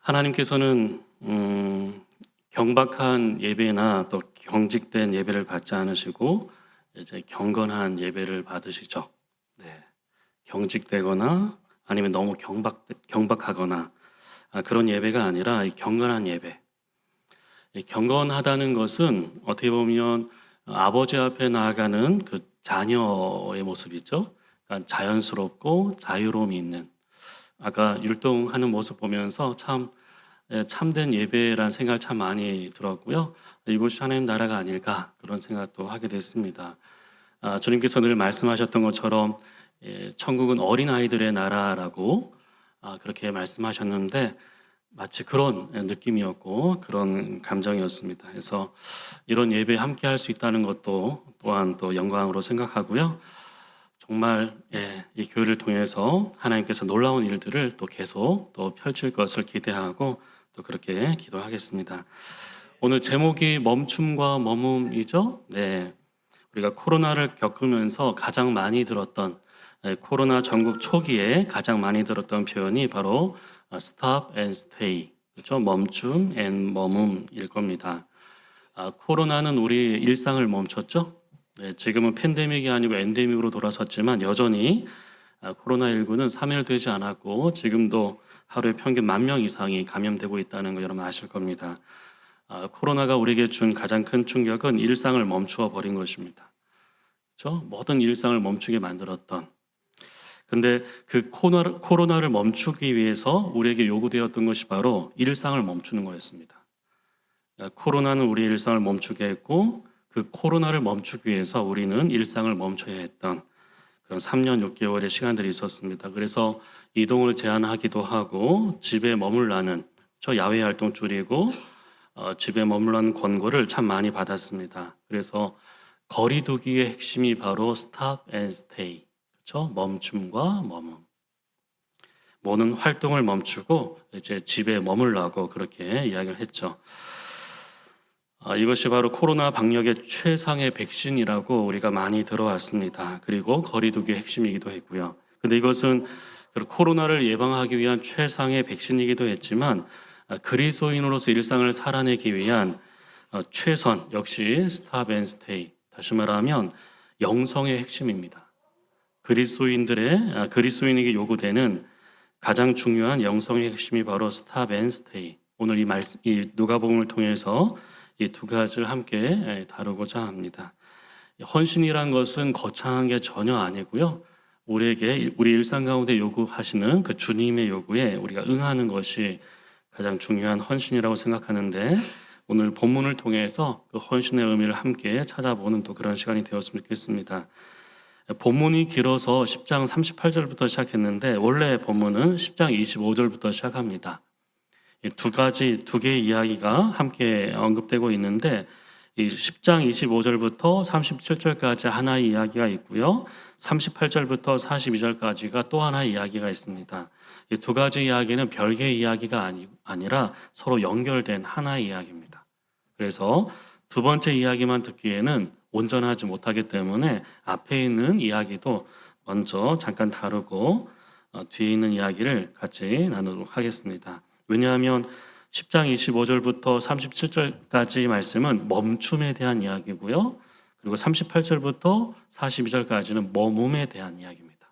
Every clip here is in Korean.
하나님께서는 경박한 예배나 또 경직된 예배를 받지 않으시고 이제 경건한 예배를 받으시죠. 네. 경직되거나 아니면 너무 경박하거나 그런 예배가 아니라 이 경건한 예배. 이 경건하다는 것은 어떻게 보면 아버지 앞에 나아가는 그 자녀의 모습이죠. 그러니까 자연스럽고 자유로움이 있는. 아까 율동하는 모습 보면서 참 참된 예배란 생각 참 많이 들었고요. 이곳이 하나님 나라가 아닐까 그런 생각도 하게 됐습니다. 주님께서 늘 말씀하셨던 것처럼 천국은 어린아이들의 나라라고 그렇게 말씀하셨는데 마치 그런 느낌이었고 그런 감정이었습니다. 그래서 이런 예배 함께 할 수 있다는 것도 또한 또 영광으로 생각하고요. 정말 이 교회를 통해서 하나님께서 놀라운 일들을 또 계속 또 펼칠 것을 기대하고 또 그렇게 기도하겠습니다. 오늘 제목이 멈춤과 머뭅이죠. 네, 우리가 코로나를 겪으면서 가장 많이 들었던 코로나 전국 초기에 가장 많이 들었던 표현이 바로 stop and stay, 그렇죠? 멈춤 and 머뭅일 겁니다. 코로나는 우리 일상을 멈췄죠. 네, 지금은 팬데믹이 아니고 엔데믹으로 돌아섰지만 여전히 코로나19는 3일 되지 않았고 지금도 하루에 평균 10,000명 이상이 감염되고 있다는 거 여러분 아실 겁니다. 코로나가 우리에게 준 가장 큰 충격은 일상을 멈추어 버린 것입니다. 그렇죠? 모든 일상을 멈추게 만들었던. 근데 그 코로나를 멈추기 위해서 우리에게 요구되었던 것이 바로 일상을 멈추는 거였습니다. 코로나는 우리의 일상을 멈추게 했고 그 코로나를 멈추기 위해서 우리는 일상을 멈춰야 했던 그런 3년 6개월의 시간들이 있었습니다. 그래서 이동을 제한하기도 하고 집에 머물라는 야외 활동 줄이고 집에 머물라는 권고를 참 많이 받았습니다. 그래서 거리두기의 핵심이 바로 stop and stay, 그렇죠? 멈춤과 머문. 모든 활동을 멈추고 이제 집에 머물라고 그렇게 이야기를 했죠. 이것이 바로 코로나 방역의 최상의 백신이라고 우리가 많이 들어왔습니다. 그리고 거리두기의 핵심이기도 했고요. 근데 이것은 코로나를 예방하기 위한 최상의 백신이기도 했지만 그리스도인으로서 일상을 살아내기 위한 최선 역시 stop and stay. 다시 말하면 영성의 핵심입니다. 그리스도인에게 요구되는 가장 중요한 영성의 핵심이 바로 stop and stay. 오늘 이 누가복음을 통해서 이 두 가지를 함께 다루고자 합니다. 헌신이란 것은 거창한 게 전혀 아니고요. 우리에게 우리 일상 가운데 요구하시는 그 주님의 요구에 우리가 응하는 것이 가장 중요한 헌신이라고 생각하는데 오늘 본문을 통해서 그 헌신의 의미를 함께 찾아보는 또 그런 시간이 되었으면 좋겠습니다. 본문이 길어서 10장 38절부터 시작했는데 원래 본문은 10장 25절부터 시작합니다. 두 개의 이야기가 함께 언급되고 있는데 이 10장 25절부터 37절까지 하나의 이야기가 있고요. 38절부터 42절까지가 또 하나의 이야기가 있습니다. 이 두 가지 이야기는 별개의 이야기가 아니라 서로 연결된 하나의 이야기입니다. 그래서 두 번째 이야기만 듣기에는 온전하지 못하기 때문에 앞에 있는 이야기도 먼저 잠깐 다루고 뒤에 있는 이야기를 같이 나누도록 하겠습니다. 왜냐하면 10장 25절부터 37절까지 말씀은 멈춤에 대한 이야기고요. 그리고 38절부터 42절까지는 머뭅에 대한 이야기입니다.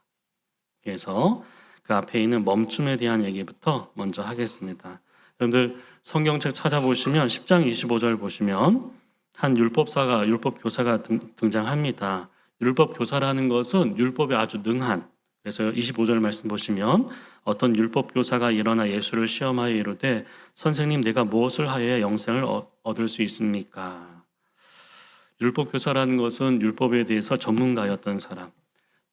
그래서 그 앞에 있는 멈춤에 대한 얘기부터 먼저 하겠습니다. 여러분들 성경책 찾아보시면 10장 25절 보시면 한 율법교사가 등장합니다. 율법교사라는 것은 율법에 아주 능한, 그래서 25절 말씀 보시면 어떤 율법교사가 일어나 예수를 시험하여 이르되 선생님 내가 무엇을 하여야 영생을 얻을 수 있습니까? 율법교사라는 것은 율법에 대해서 전문가였던 사람,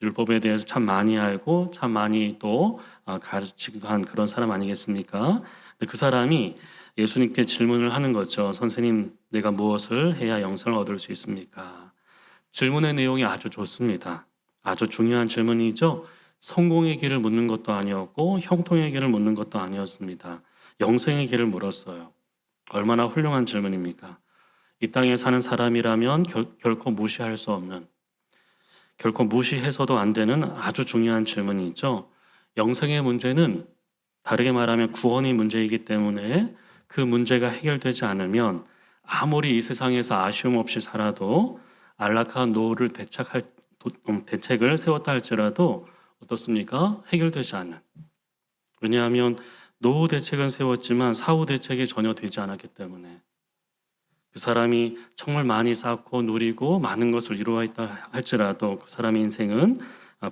율법에 대해서 참 많이 알고 참 많이 또 가르치기도 한 그런 사람 아니겠습니까? 근데 그 사람이 예수님께 질문을 하는 거죠. 선생님 내가 무엇을 해야 영생을 얻을 수 있습니까? 질문의 내용이 아주 좋습니다. 아주 중요한 질문이죠. 성공의 길을 묻는 것도 아니었고 형통의 길을 묻는 것도 아니었습니다. 영생의 길을 물었어요. 얼마나 훌륭한 질문입니까? 이 땅에 사는 사람이라면 결코 무시할 수 없는, 결코 무시해서도 안 되는 아주 중요한 질문이죠. 영생의 문제는 다르게 말하면 구원이 문제이기 때문에 그 문제가 해결되지 않으면 아무리 이 세상에서 아쉬움 없이 살아도 안락한 노후를 대책을 세웠다 할지라도 어떻습니까? 해결되지 않는. 왜냐하면 노후 대책은 세웠지만 사후 대책이 전혀 되지 않았기 때문에 그 사람이 정말 많이 쌓고 누리고 많은 것을 이루어 있다 할지라도 그 사람의 인생은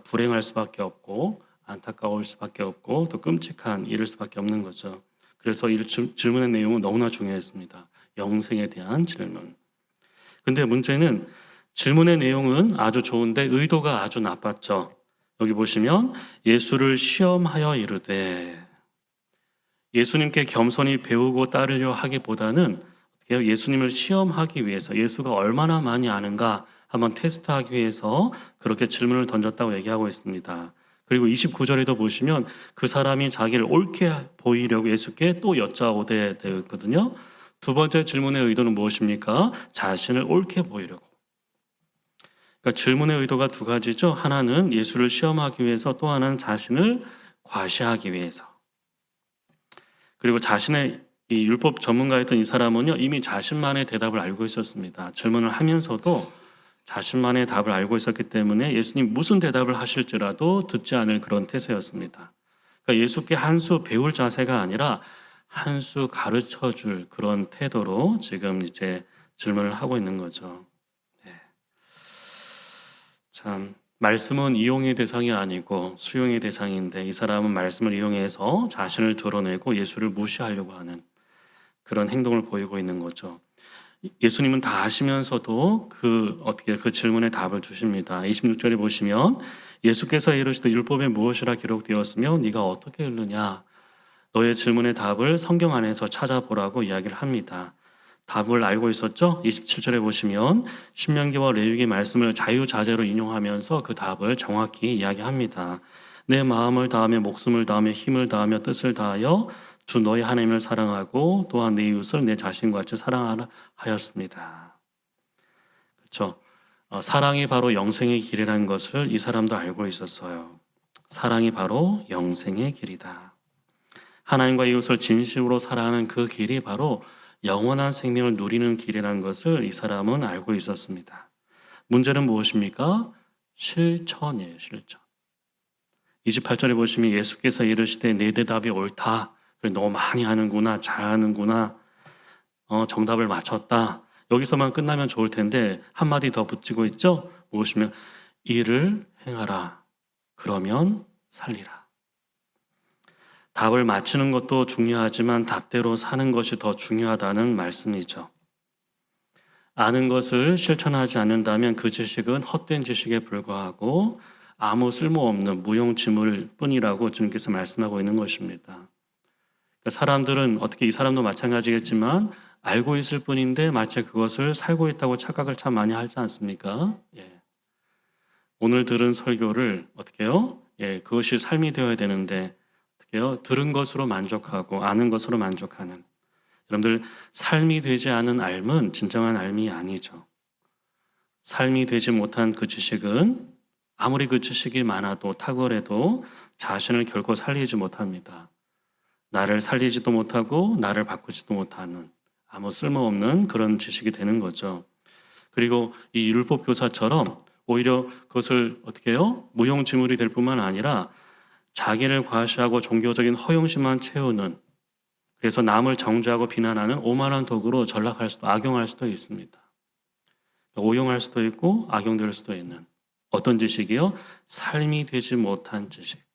불행할 수밖에 없고 안타까울 수밖에 없고 또 끔찍한 일일 수밖에 없는 거죠. 그래서 이 질문의 내용은 너무나 중요했습니다. 영생에 대한 질문. 근데 문제는 질문의 내용은 아주 좋은데 의도가 아주 나빴죠. 여기 보시면 예수를 시험하여 이르되, 예수님께 겸손히 배우고 따르려 하기보다는 예수님을 시험하기 위해서 예수가 얼마나 많이 아는가 한번 테스트하기 위해서 그렇게 질문을 던졌다고 얘기하고 있습니다. 그리고 29절에도 보시면 그 사람이 자기를 옳게 보이려고 예수께 또 여짜오되 되었거든요. 두 번째 질문의 의도는 무엇입니까? 자신을 옳게 보이려고. 그러니까 질문의 의도가 두 가지죠. 하나는 예수를 시험하기 위해서, 또 하나는 자신을 과시하기 위해서. 그리고 자신의 이 율법 전문가였던 이 사람은요, 이미 자신만의 대답을 알고 있었습니다. 질문을 하면서도 자신만의 답을 알고 있었기 때문에 예수님 무슨 대답을 하실지라도 듣지 않을 그런 태세였습니다. 그러니까 예수께 한 수 배울 자세가 아니라 한 수 가르쳐 줄 그런 태도로 지금 이제 질문을 하고 있는 거죠. 네. 참, 말씀은 이용의 대상이 아니고 수용의 대상인데 이 사람은 말씀을 이용해서 자신을 드러내고 예수를 무시하려고 하는 그런 행동을 보이고 있는 거죠. 예수님은 다 아시면서도 그 질문에 답을 주십니다. 26절에 보시면 예수께서 이르시되 율법에 무엇이라 기록되었으며 네가 어떻게 읽느냐? 너의 질문의 답을 성경 안에서 찾아보라고 이야기를 합니다. 답을 알고 있었죠? 27절에 보시면 신명기와 레위기 말씀을 자유자재로 인용하면서 그 답을 정확히 이야기합니다. 내 마음을 다하며 목숨을 다하며 힘을 다하며 뜻을 다하여 주 너의 하나님을 사랑하고 또한 내 이웃을 내 자신과 같이 사랑하라 하였습니다. 그렇죠? 사랑이 바로 영생의 길이라는 것을 이 사람도 알고 있었어요. 사랑이 바로 영생의 길이다. 하나님과 이웃을 진심으로 사랑하는 그 길이 바로 영원한 생명을 누리는 길이라는 것을 이 사람은 알고 있었습니다. 문제는 무엇입니까? 실천이에요, 실천. 28절에 보시면 예수께서 이르시되 내 대답이 옳다. 너무 많이 하는구나, 잘하는구나, 정답을 맞췄다. 여기서만 끝나면 좋을 텐데 한마디 더 붙이고 있죠? 무엇이면 이를 행하라. 그러면 살리라. 답을 맞히는 것도 중요하지만 답대로 사는 것이 더 중요하다는 말씀이죠. 아는 것을 실천하지 않는다면 그 지식은 헛된 지식에 불과하고 아무 쓸모없는 무용지물 뿐이라고 주님께서 말씀하고 있는 것입니다. 사람들은 어떻게 이 사람도 마찬가지겠지만 알고 있을 뿐인데 마치 그것을 살고 있다고 착각을 참 많이 하지 않습니까? 예. 오늘 들은 설교를 어떻게 해요? 예, 그것이 삶이 되어야 되는데 어떻게 해요? 들은 것으로 만족하고 아는 것으로 만족하는 여러분들 삶이 되지 않은 삶은 진정한 삶이 아니죠. 삶이 되지 못한 그 지식은 아무리 그 지식이 많아도 탁월해도 자신을 결코 살리지 못합니다. 나를 살리지도 못하고 나를 바꾸지도 못하는 아무 쓸모없는 그런 지식이 되는 거죠. 그리고 이 율법 교사처럼 오히려 그것을 어떻게 해요? 무용지물이 될 뿐만 아니라 자기를 과시하고 종교적인 허영심만 채우는, 그래서 남을 정죄하고 비난하는 오만한 도구로 전락할 수도, 악용할 수도 있습니다. 오용할 수도 있고 악용될 수도 있는 어떤 지식이요? 삶이 되지 못한 지식,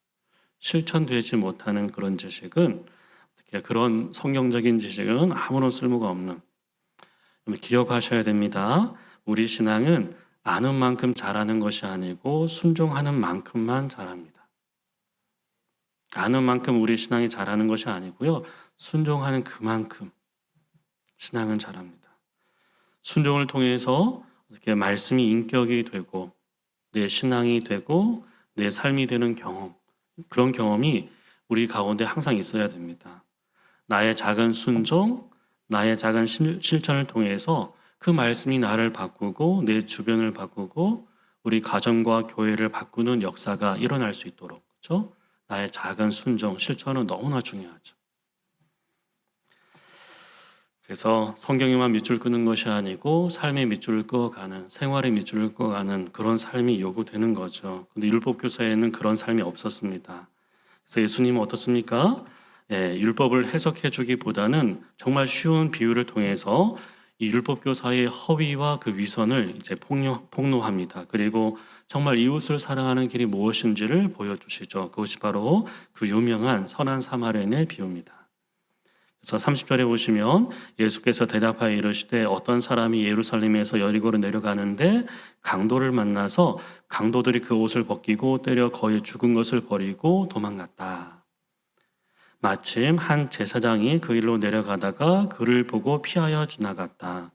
실천되지 못하는 그런 지식은, 그런 성경적인 지식은 아무런 쓸모가 없는, 기억하셔야 됩니다. 우리 신앙은 아는 만큼 잘하는 것이 아니고 순종하는 만큼만 잘합니다. 아는 만큼 우리 신앙이 잘하는 것이 아니고요, 순종하는 그만큼 신앙은 잘합니다. 순종을 통해서 어떻게 말씀이 인격이 되고 내 신앙이 되고 내 삶이 되는 경험, 그런 경험이 우리 가운데 항상 있어야 됩니다. 나의 작은 순종, 나의 작은 실천을 통해서 그 말씀이 나를 바꾸고 내 주변을 바꾸고 우리 가정과 교회를 바꾸는 역사가 일어날 수 있도록, 그렇죠? 나의 작은 순종, 실천은 너무나 중요하죠. 그래서 성경에만 밑줄 끄는 것이 아니고 삶의 밑줄을 끄어가는, 생활의 밑줄을 끄어가는 그런 삶이 요구되는 거죠. 근데 율법교사에는 그런 삶이 없었습니다. 그래서 예수님은 어떻습니까? 율법을 해석해 주기보다는 정말 쉬운 비유를 통해서 이 율법교사의 허위와 그 위선을 이제 폭로합니다. 그리고 정말 이웃을 사랑하는 길이 무엇인지를 보여주시죠. 그것이 바로 그 유명한 선한 사마리아인의 비유입니다. 그래서 30절에 보시면 예수께서 대답하여 이르시되 어떤 사람이 예루살렘에서 여리고로 내려가는데 강도를 만나서 강도들이 그 옷을 벗기고 때려 거의 죽은 것을 버리고 도망갔다. 마침 한 제사장이 그 일로 내려가다가 그를 보고 피하여 지나갔다.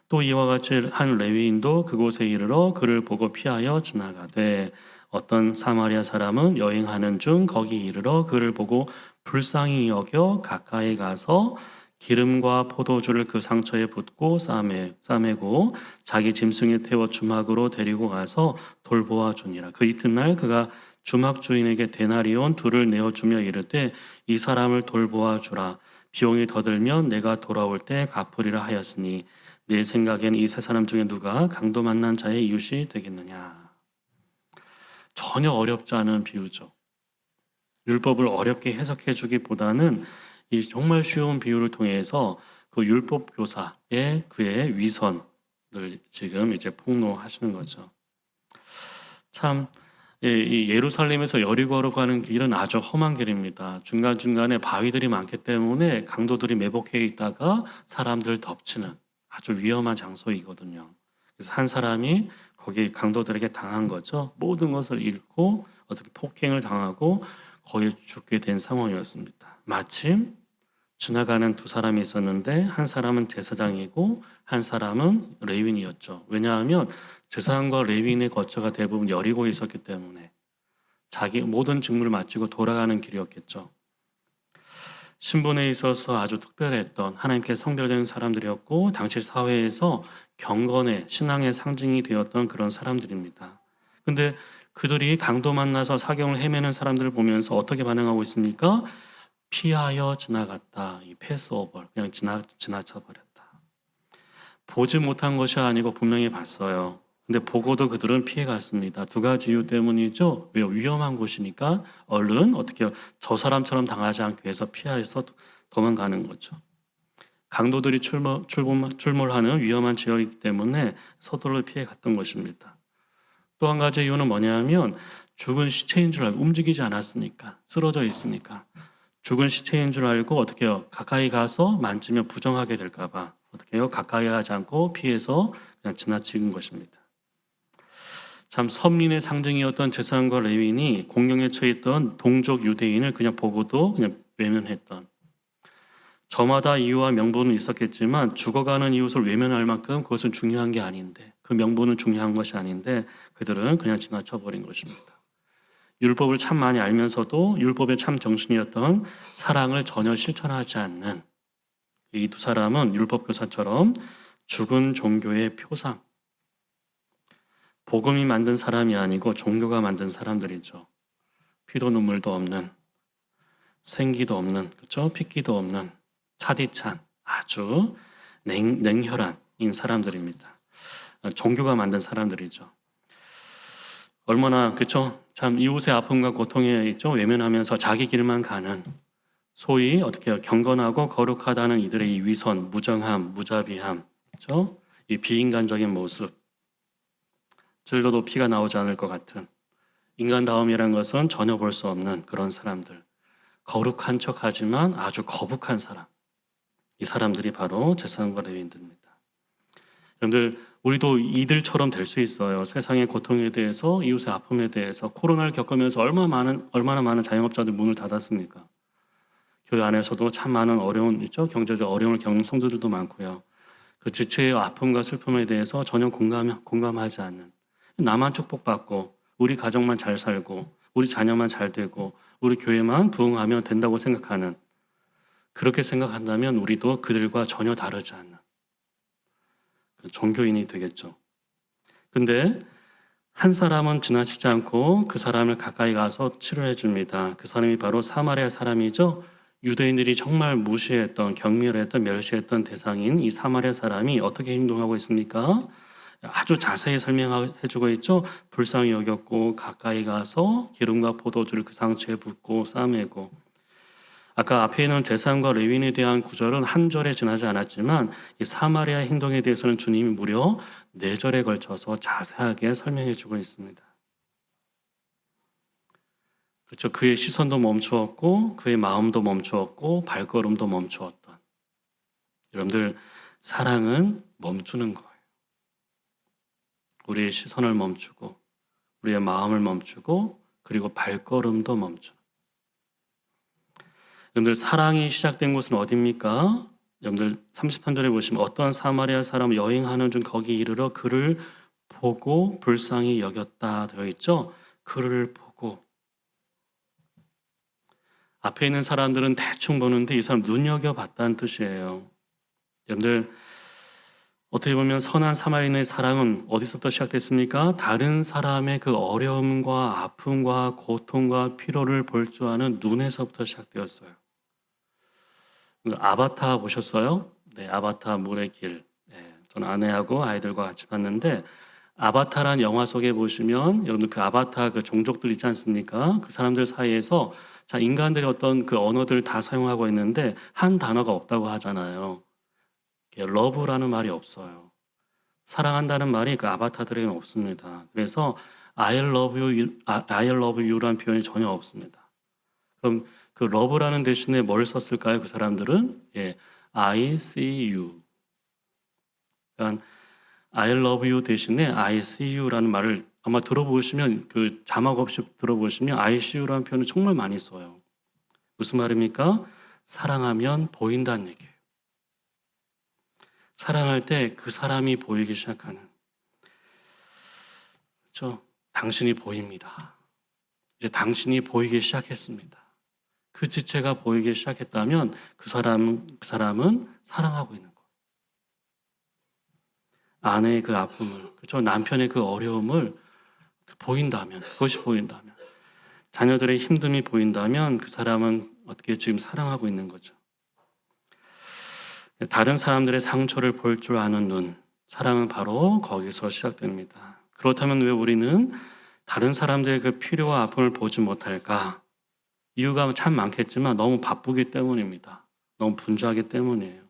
또 이와 같이 한 레위인도 그곳에 이르러 그를 보고 피하여 지나가되 어떤 사마리아 사람은 여행하는 중 거기 이르러 그를 보고 불쌍히 여겨 가까이 가서 기름과 포도주를 그 상처에 붓고 싸매고 자기 짐승에 태워 주막으로 데리고 가서 돌보아 주니라. 그 이튿날 그가 주막 주인에게 데나리온 둘을 내어주며 이르되 이 사람을 돌보아 주라. 비용이 더 들면 내가 돌아올 때 갚으리라 하였으니 내 생각엔 이 세 사람 중에 누가 강도 만난 자의 이웃이 되겠느냐. 전혀 어렵지 않은 비유죠. 율법을 어렵게 해석해 주기보다는 이 정말 쉬운 비유를 통해서 그 율법 교사의 그의 위선을 지금 이제 폭로하시는 거죠. 참, 이 예루살렘에서 여리고로 가는 길은 아주 험한 길입니다. 중간중간에 바위들이 많기 때문에 강도들이 매복해 있다가 사람들 덮치는 아주 위험한 장소이거든요. 그래서 한 사람이 거기 강도들에게 당한 거죠. 모든 것을 잃고 어떻게 폭행을 당하고 거의 죽게 된 상황이었습니다. 마침 지나가는 두 사람이 있었는데 한 사람은 제사장이고 한 사람은 레위인이었죠. 왜냐하면 제사장과 레위인의 거처가 대부분 여리고에 있었기 때문에 자기 모든 직무를 마치고 돌아가는 길이었겠죠. 신분에 있어서 아주 특별했던 하나님께 성별된 사람들이었고 당시 사회에서 경건의 신앙의 상징이 되었던 그런 사람들입니다. 근데 그들이 강도 만나서 사경을 헤매는 사람들을 보면서 어떻게 반응하고 있습니까? 피하여 지나갔다. 이 패스오버 그냥 지나쳐 버렸다. 보지 못한 것이 아니고 분명히 봤어요. 근데 보고도 그들은 피해갔습니다. 두 가지 이유 때문이죠. 왜? 위험한 곳이니까 얼른 어떻게 저 사람처럼 당하지 않기 위해서 피해서 도망가는 거죠. 강도들이 출몰하는 위험한 지역이기 때문에 서둘러 피해갔던 것입니다. 또 한 가지 이유는 뭐냐면 죽은 시체인 줄 알고 움직이지 않았으니까 쓰러져 있으니까 죽은 시체인 줄 알고 어떻게 해요? 가까이 가서 만지면 부정하게 될까 봐 어떻게 해요? 가까이 하지 않고 피해서 그냥 지나치는 것입니다. 참 선민의 상징이었던 제사장과 레위인이 공경에 처했던 동족 유대인을 그냥 보고도 그냥 외면했던 저마다 이유와 명분은 있었겠지만 죽어가는 이웃을 외면할 만큼 그것은 중요한 게 아닌데 그 명분은 중요한 것이 아닌데 그들은 그냥 지나쳐 버린 것입니다. 율법을 참 많이 알면서도 율법의 참 정신이었던 사랑을 전혀 실천하지 않는 이 두 사람은 율법교사처럼 죽은 종교의 표상, 복음이 만든 사람이 아니고 종교가 만든 사람들이죠. 피도 눈물도 없는, 생기도 없는, 그렇죠? 핏기도 없는 차디찬 아주 냉혈한인 사람들입니다. 종교가 만든 사람들이죠. 얼마나 그렇죠? 참 이웃의 아픔과 고통에 있죠. 외면하면서 자기 길만 가는 소위 어떻게 경건하고 거룩하다는 이들의 이 위선, 무정함, 무자비함, 그렇죠? 이 비인간적인 모습. 찔러도 피가 나오지 않을 것 같은 인간다움이란 것은 전혀 볼 수 없는 그런 사람들. 거룩한 척하지만 아주 거북한 사람. 이 사람들이 바로 제사장과 레위인들입니다. 여러분들 우리도 이들처럼 될 수 있어요. 세상의 고통에 대해서 이웃의 아픔에 대해서 코로나를 겪으면서 얼마나 많은 자영업자들 문을 닫았습니까? 교회 안에서도 참 많은 어려운 있죠. 경제적 어려움을 겪는 성도들도 많고요. 그 지체의 아픔과 슬픔에 대해서 전혀 공감하지 않는 나만 축복받고 우리 가정만 잘 살고 우리 자녀만 잘 되고 우리 교회만 부흥하면 된다고 생각하는 그렇게 생각한다면 우리도 그들과 전혀 다르지 않는 종교인이 되겠죠. 근데 한 사람은 지나치지 않고 그 사람을 가까이 가서 치료해 줍니다. 그 사람이 바로 사마리아 사람이죠. 유대인들이 정말 무시했던, 경멸했던, 멸시했던 대상인 이 사마리아 사람이 어떻게 행동하고 있습니까? 아주 자세히 설명해 주고 있죠. 불쌍히 여겼고 가까이 가서 기름과 포도주를 그 상처에 붓고 싸매고. 아까 앞에 있는 제사장과 레위인에 대한 구절은 한 절에 지나지 않았지만 이 사마리아 행동에 대해서는 주님이 무려 4절에 걸쳐서 자세하게 설명해 주고 있습니다. 그렇죠. 그의 시선도 멈추었고 그의 마음도 멈추었고 발걸음도 멈추었던. 여러분들, 사랑은 멈추는 거예요. 우리의 시선을 멈추고 우리의 마음을 멈추고 그리고 발걸음도 멈추는. 여러분들, 사랑이 시작된 곳은 어디입니까? 여러분들 33절에 보시면 어떤 사마리아 사람 여행하는 중 거기 이르러 그를 보고 불쌍히 여겼다 되어 있죠. 그를 보고. 앞에 있는 사람들은 대충 보는데 이 사람 눈여겨봤다는 뜻이에요. 여러분들, 어떻게 보면 선한 사마리아인의 사랑은 어디서부터 시작됐습니까? 다른 사람의 그 어려움과 아픔과 고통과 피로를 볼 줄 아는 눈에서부터 시작되었어요. 아바타 보셨어요? 네, 아바타 물의 길. 네, 저는 아내하고 아이들과 같이 봤는데 아바타란 영화 속에 보시면 여러분들 그 아바타 그 종족들 있지 않습니까? 그 사람들 사이에서 자, 인간들이 어떤 그 언어들을 다 사용하고 있는데 한 단어가 없다고 하잖아요. 러브라는 말이 없어요. 사랑한다는 말이 그 아바타들에게는 없습니다. 그래서 I love you라는 표현이 전혀 없습니다. 그럼 그 러브라는 대신에 뭘 썼을까요? 그 사람들은 I see you. 그러니까 I love you 대신에 I see you라는 말을 아마 들어보시면 그 자막 없이 들어보시면 I see you라는 표현을 정말 많이 써요. 무슨 말입니까? 사랑하면 보인다는 얘기예요. 사랑할 때 그 사람이 보이기 시작하는. 그렇죠? 당신이 보입니다. 이제 당신이 보이기 시작했습니다. 그 지체가 보이기 시작했다면 그 사람은 사랑하고 있는 거예요. 아내의 그 아픔을, 그렇죠? 남편의 그 어려움을 보인다면, 그것이 보인다면, 자녀들의 힘듦이 보인다면 그 사람은 어떻게 지금 사랑하고 있는 거죠. 다른 사람들의 상처를 볼 줄 아는 눈, 사랑은 바로 거기서 시작됩니다. 그렇다면 왜 우리는 다른 사람들의 그 필요와 아픔을 보지 못할까? 이유가 참 많겠지만 너무 바쁘기 때문입니다. 너무 분주하기 때문이에요.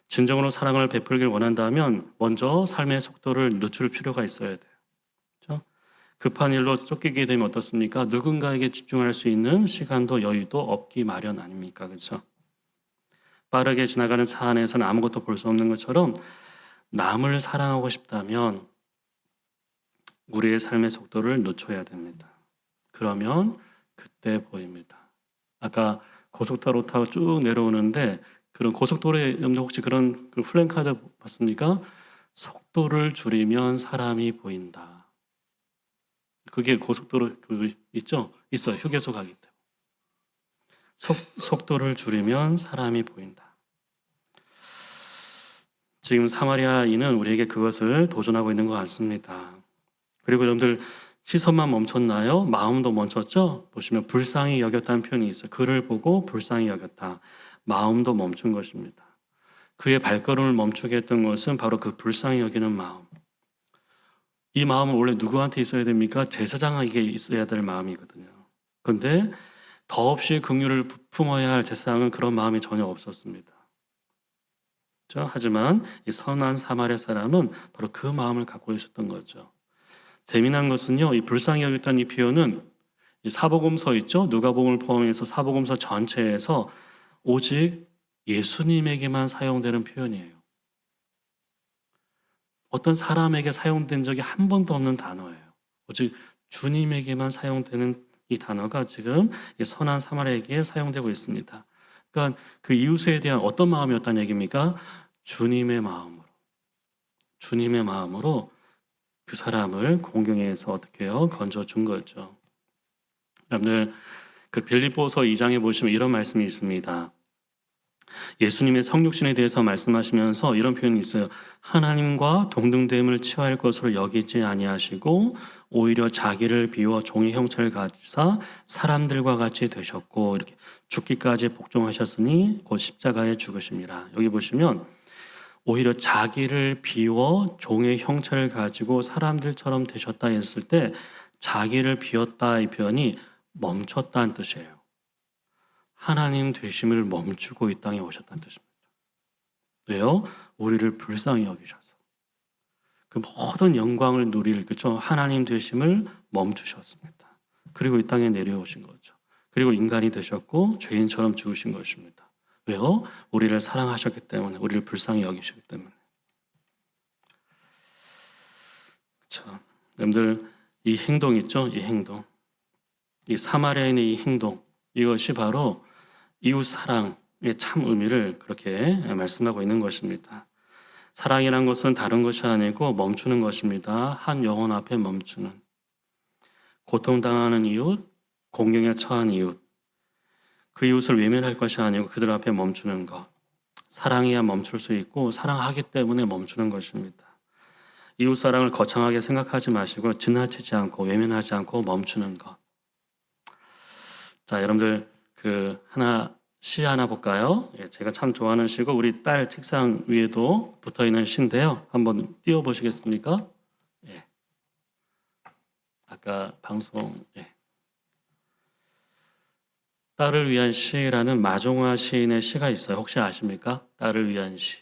진정으로 사랑을 베풀길 원한다면 먼저 삶의 속도를 늦출 필요가 있어야 돼요. 그렇죠? 급한 일로 쫓기게 되면 어떻습니까? 누군가에게 집중할 수 있는 시간도 여유도 없기 마련 아닙니까? 그렇죠? 빠르게 지나가는 차 안에서는 아무것도 볼 수 없는 것처럼 남을 사랑하고 싶다면 우리의 삶의 속도를 늦춰야 됩니다. 그러면 그때 보입니다. 아까 고속도로 타고 쭉 내려오는데 그런 고속도로에 여러분들 혹시 그런 그 플랜카드 봤습니까? 속도를 줄이면 사람이 보인다. 그게 고속도로 그 있죠? 있어요. 휴게소 가기 때문에. 속도를 줄이면 사람이 보인다. 지금 사마리아인은 우리에게 그것을 도전하고 있는 것 같습니다. 그리고 여러분들 시선만 멈췄나요? 마음도 멈췄죠? 보시면 불쌍히 여겼다는 표현이 있어요. 그를 보고 불쌍히 여겼다. 마음도 멈춘 것입니다. 그의 발걸음을 멈추게 했던 것은 바로 그 불쌍히 여기는 마음. 이 마음은 원래 누구한테 있어야 됩니까? 제사장에게 있어야 될 마음이거든요. 그런데 더없이 긍휼을 품어야 할 제사장은 그런 마음이 전혀 없었습니다. 그렇죠? 하지만 이 선한 사마리아 사람은 바로 그 마음을 갖고 있었던 거죠. 재미난 것은요, 이 불쌍히 여겼다는 이 표현은 이 사복음서 있죠? 누가복음을 포함해서 사복음서 전체에서 오직 예수님에게만 사용되는 표현이에요. 어떤 사람에게 사용된 적이 한 번도 없는 단어예요. 오직 주님에게만 사용되는 이 단어가 지금 이 선한 사마리아에게 사용되고 있습니다. 그러니까 그 이웃에 대한 어떤 마음이었다는 얘기입니까? 주님의 마음으로 그 사람을 공경해서 어떻게 해요? 건져준 거죠. 여러분들 그 빌립보서 2장에 보시면 이런 말씀이 있습니다. 예수님의 성육신에 대해서 말씀하시면서 이런 표현이 있어요. 하나님과 동등됨을 취할 것으로 여기지 아니하시고 오히려 자기를 비워 종의 형체를 가지사 사람들과 같이 되셨고 이렇게 죽기까지 복종하셨으니 곧 십자가에 죽으심이라. 여기 보시면 오히려 자기를 비워 종의 형체를 가지고 사람들처럼 되셨다 했을 때 자기를 비웠다 이 표현이 멈췄다는 뜻이에요. 하나님 되심을 멈추고 이 땅에 오셨다는 뜻입니다. 왜요? 우리를 불쌍히 여기셔서 그 모든 영광을 누릴 그쵸? 하나님 되심을 멈추셨습니다. 그리고 이 땅에 내려오신 거죠. 그리고 인간이 되셨고 죄인처럼 죽으신 것입니다. 왜요? 우리를 사랑하셨기 때문에, 우리를 불쌍히 여기셨기 때문에. 자, 여러분들 이 행동 있죠? 이 행동, 이 사마리아인의 이 행동, 이것이 바로 이웃 사랑의 참 의미를 그렇게 말씀하고 있는 것입니다. 사랑이란 것은 다른 것이 아니고 멈추는 것입니다. 한 영혼 앞에 멈추는, 고통당하는 이웃, 공경에 처한 이웃, 그 이웃을 외면할 것이 아니고 그들 앞에 멈추는 것. 사랑해야 멈출 수 있고 사랑하기 때문에 멈추는 것입니다. 이웃 사랑을 거창하게 생각하지 마시고 지나치지 않고 외면하지 않고 멈추는 것. 자, 여러분들 시 하나 볼까요? 예, 제가 참 좋아하는 시고 우리 딸 책상 위에도 붙어 있는 시인데요. 한번 띄워 보시겠습니까? 예. 아까 예. 딸을 위한 시라는 마종화 시인의 시가 있어요. 혹시 아십니까? 딸을 위한 시.